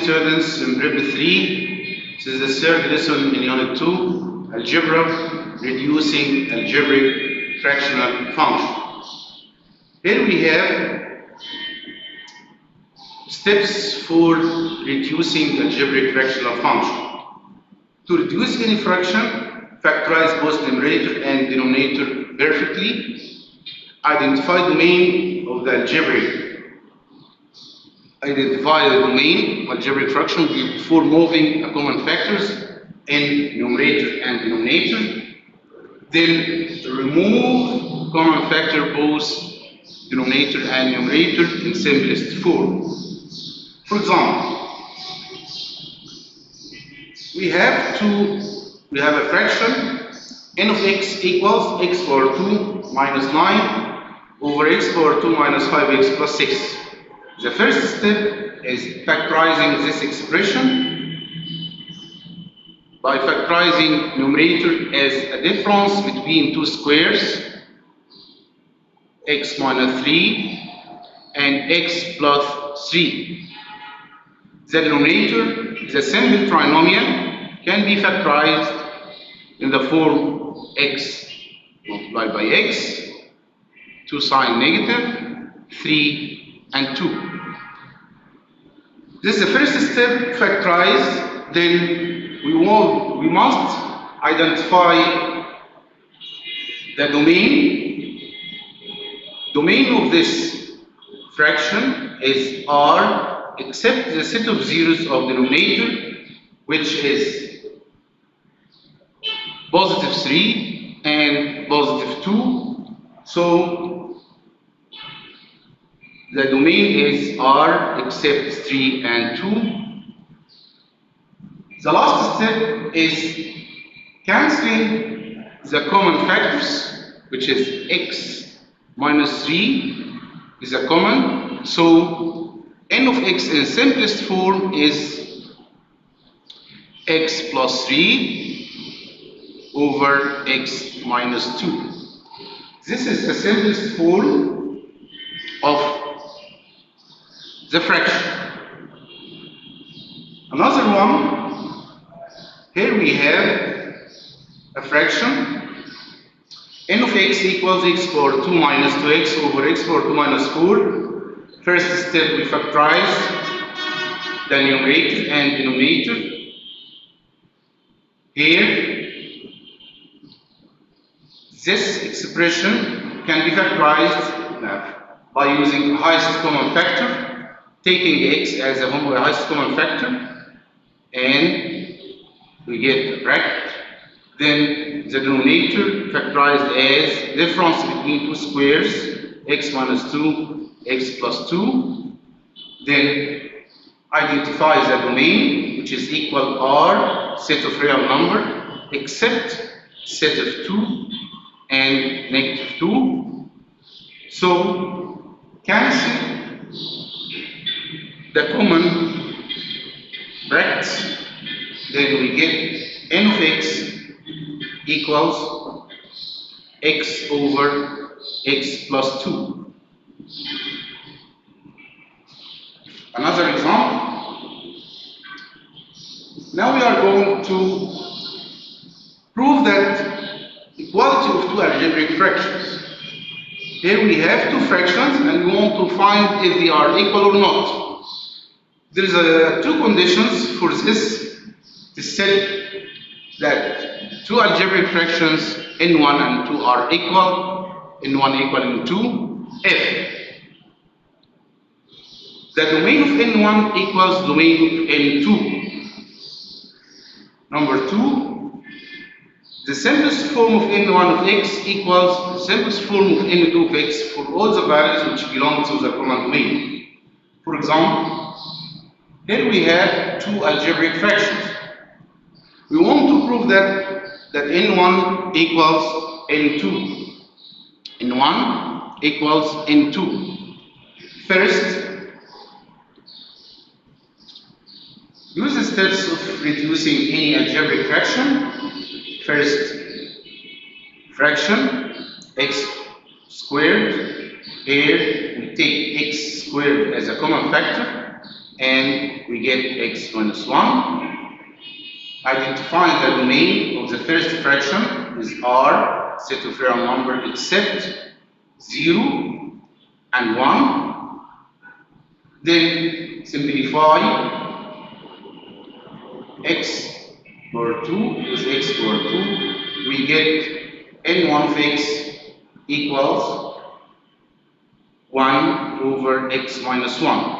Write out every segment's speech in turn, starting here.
students in Prep 3. This is the third lesson in Unit 2, Algebra, Reducing Algebraic Fractional Function. Here we have steps for reducing algebraic fractional function. To reduce any fraction, factorize both numerator and denominator perfectly. Identify the domain of the algebraic. Identify the domain of algebraic fraction before moving a common factors in numerator and denominator. Then remove common factor both denominator and numerator in simplest form. For example, we have a fraction n of x equals x power 2 minus 9 over x power 2 minus 5x plus 6. The first step is factorizing this expression by factorizing numerator as a difference between two squares, x minus 3 and x plus 3. The denominator is a simple trinomial, can be factorized in the form x multiplied by x, 2 sign negative, 3 and 2. This is the first step, factorize. Then we must identify the domain. Domain of this fraction is R, except the set of zeros of denominator, which is positive 3 and positive 2. So the domain is R except 3 and 2. The last step is cancelling the common factors, which is x minus 3 is a common. So n of x in simplest form is x plus 3 over x minus 2. This is the simplest form of the fraction. Another one, here we have a fraction n of x equals x power 2 minus 2x over x power 2 minus 4. First step, we factorize the numerator and denominator. Here, this expression can be factorized by using highest common factor, taking x as a highest common factor, and we get a bracket. Then the denominator factorized as difference between two squares, x minus 2, x plus 2. Then identify the domain, which is equal R, set of real number, except set of 2 and negative 2. So cancel the common brackets. Then we get n of x equals x over x plus 2. Another example. Now we are going to prove that equality of two algebraic fractions. Here we have two fractions and we want to find if they are equal or not. There is two conditions for this. To set that two algebraic fractions n1 and 2 are equal, n1 equal n2, if the domain of n1 equals domain of n2. Number 2, the simplest form of n1 of x equals the simplest form of n2 of x for all the values which belong to the common domain. For example, here we have two algebraic fractions. We want to prove that n1 equals n2. n1 equals n2. First, use the steps of reducing any algebraic fraction. First, fraction x squared. Here we take x squared as a common factor and we get x minus 1. Identifying the domain of the first fraction is R, set of real number except 0 and 1. Then simplify x power 2 with x power 2. We get n1 of x equals 1 over x minus 1.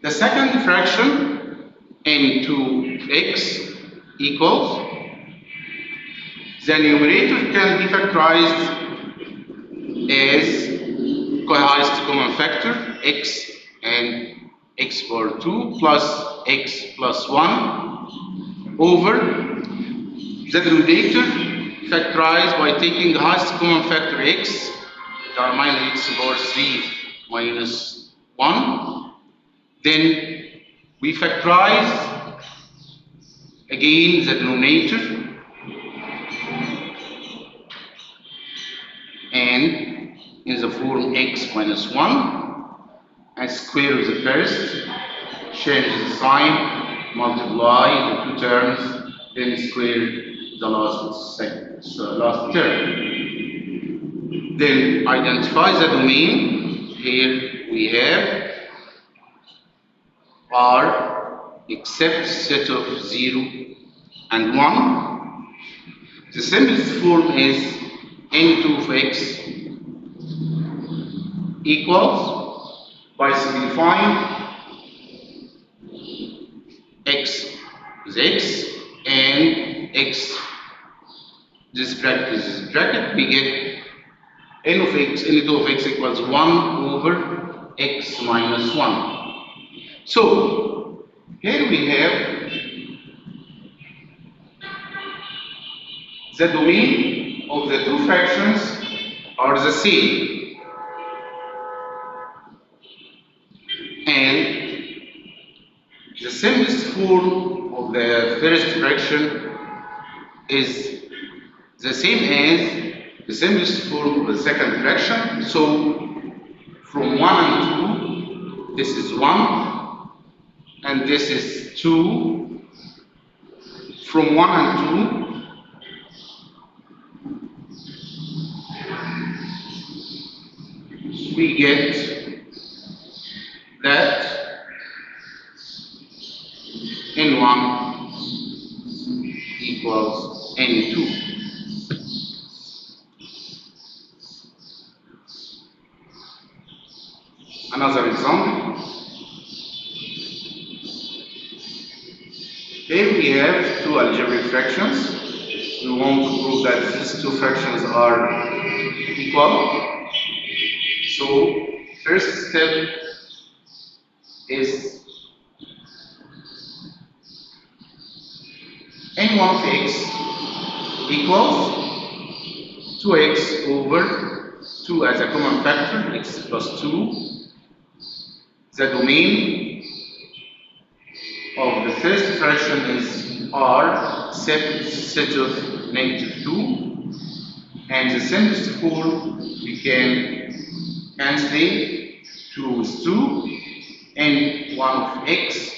The second fraction, n2x equals, the numerator can be factorized as highest common factor x and x power 2 plus x plus 1 over the denominator factorized by taking the highest common factor x, minus x power 3 minus 1. Then we factorize again the denominator and in the form x minus 1 and square of the first, change the sign, multiply the two terms, then square the last term. Then identify the domain. Here we have R except set of 0 and 1. The simplest form is n2 of x equals, by simplifying, x is x and x, this bracket, we get n of x, n2 of x equals 1 over x minus 1. So here we have the domain of the two fractions are the same, and the simplest form of the first fraction is the same as the simplest form of the second fraction. So from 1 and 2, this is 1 and this is 2. From 1 and 2, we get that n1 equals n2. Another example. Here we have two algebraic fractions. We want to prove that these two fractions are equal. So, first step is n1 of x equals 2x over 2 as a common factor, x plus 2. The domain of the first fraction is R except set of -2, and the simplest form we can cancel 2 with 2 and 1 of x.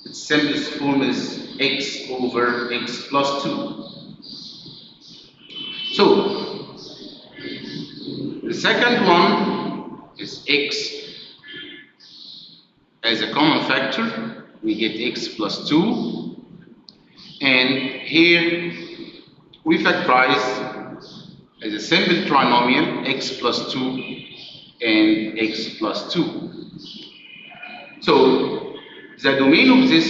Its simplest form is x over x plus 2. So the second one is x as a common factor. We get x plus 2, and here we factorize as a simple trinomial x plus 2 and x plus 2. So the domain of this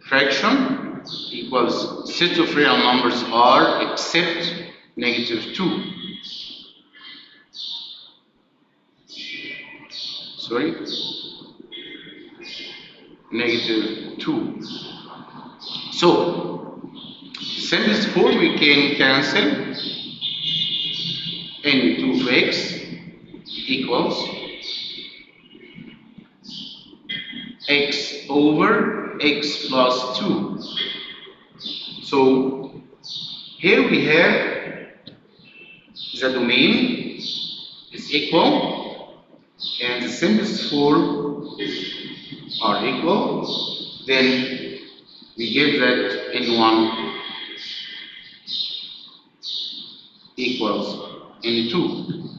fraction equals set of real numbers R except -2. Sorry, -2. So simplest form we can cancel n2 of x equals x over x plus 2. So here we have the domain is equal and the simplest form are equal, then we give that n1 equals n2.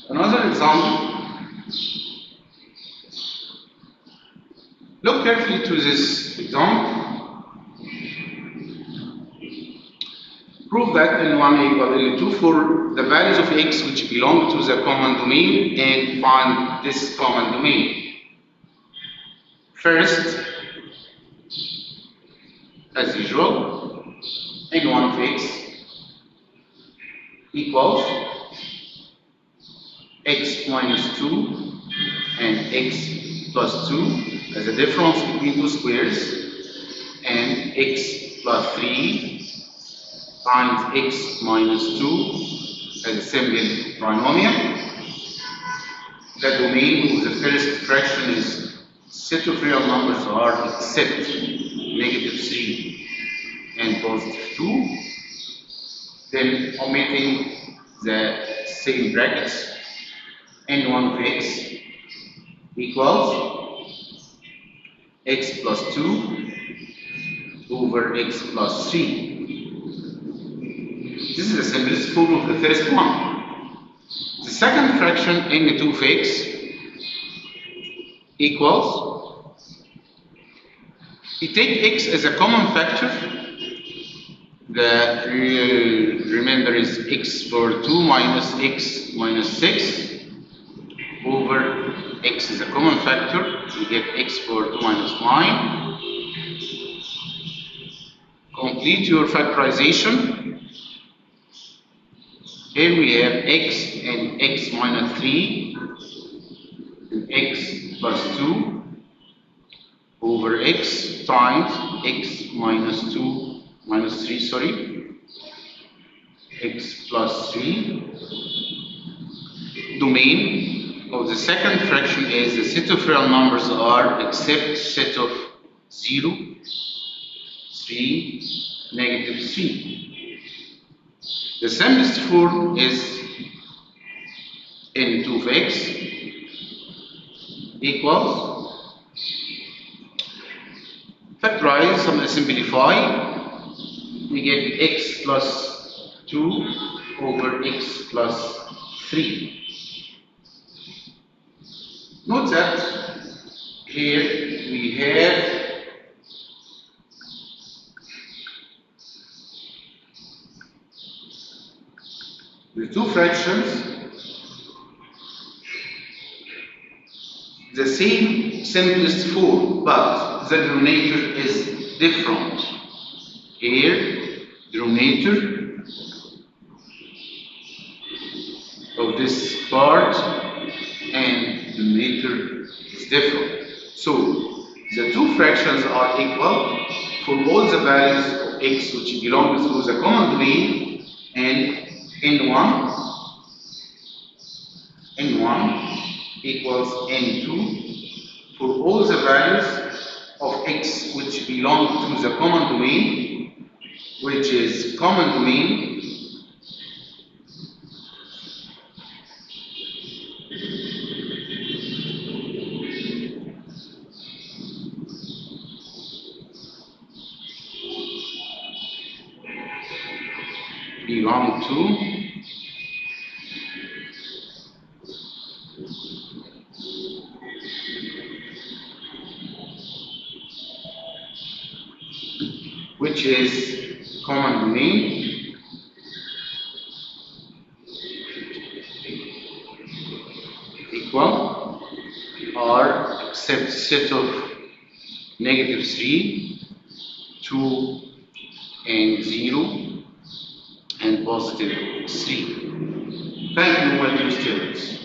Another example, look carefully to this example. Prove that n1 equal n2 for the values of x which belong to the common domain and find this common domain. First, as usual, n1 of x equals x minus 2 and x plus 2 as a difference between two squares, and x plus 3 times x minus 2 as a simple trinomial. The domain of the first fraction is set of real numbers are except negative 3 and positive 2. Then omitting the same brackets, n1 of x equals x plus 2 over x plus 3. This is the simplest form of the first one. The second fraction, n2 of x equals, we take x as a common factor. The remainder is x power 2 minus x minus 6 over x is a common factor. We get x power 2 minus 9. Complete your factorization. Here we have x and x minus 3 and x plus 2 over x times x minus 2 minus 3, sorry, x plus 3. Domain of the second fraction is the set of real numbers are except set of 0, 3, negative 3. The simplest form is n2 of x equals, factorize, simplify, we get x plus 2 over x plus 3. Note that here we have the two fractions, the same simplest form, but the denominator is different. Here, denominator of this part and denominator is different. So, the two fractions are equal for all the values of x which belong to the common domain, and n1 equals n2 for all the values of x which belong to the common domain, which is common domain belong to which is common domain equal or except set of negative 3, 2 and 0 and positive 3. Thank you, my dear students.